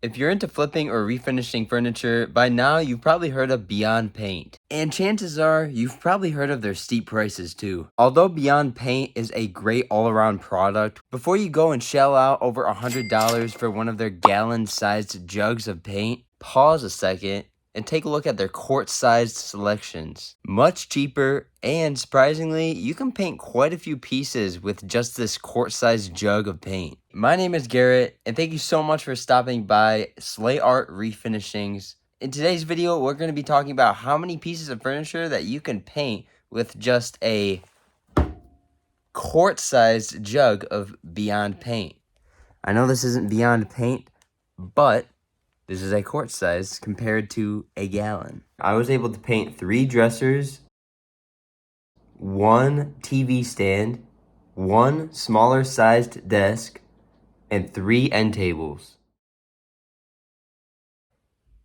If you're into flipping or refinishing furniture, by now you've probably heard of Beyond Paint. And chances are, you've probably heard of their steep prices too. Although Beyond Paint is a great all-around product, before you go and shell out over $100 for one of their gallon-sized jugs of paint, pause a second and take a look at their quart-sized selections. Much cheaper, and surprisingly, you can paint quite a few pieces with just this quart-sized jug of paint. My name is Garrett, and thank you so much for stopping by Slay Art Refinishings. In today's video, we're going to be talking about how many pieces of furniture that you can paint with just a quart-sized jug of Beyond Paint. I know this isn't Beyond Paint, but this is a quart size compared to a gallon. I was able to paint 3 dressers, 1 TV stand, 1 smaller sized desk, and 3 end tables.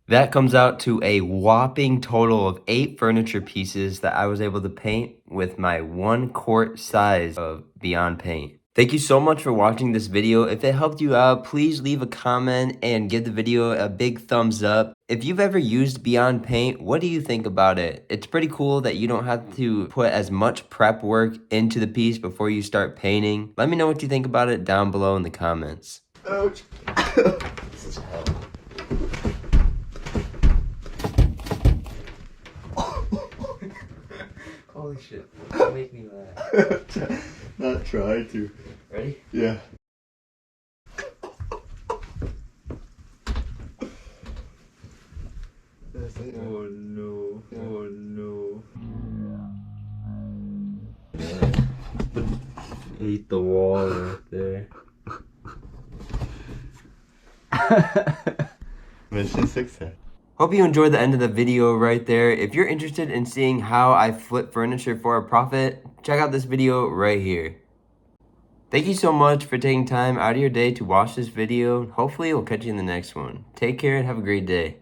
That comes out to a whopping total of 8 furniture pieces that I was able to paint with my 1 quart size of Beyond Paint. Thank you so much for watching this video. If it helped you out, please leave a comment and give the video a big thumbs up. If you've ever used Beyond Paint, what do you think about it? It's pretty cool that you don't have to put as much prep work into the piece before you start painting. Let me know what you think about it down below in the comments. Ouch. This is hell. Holy shit. You make me laugh. Not try to. Ready? Yeah. Oh no. Oh no. Eat the wall right there. Mission success. Hope you enjoyed the end of the video right there. If you're interested in seeing how I flip furniture for a profit, check out this video right here. Thank you so much for taking time out of your day to watch this video. Hopefully, we'll catch you in the next one. Take care and have a great day.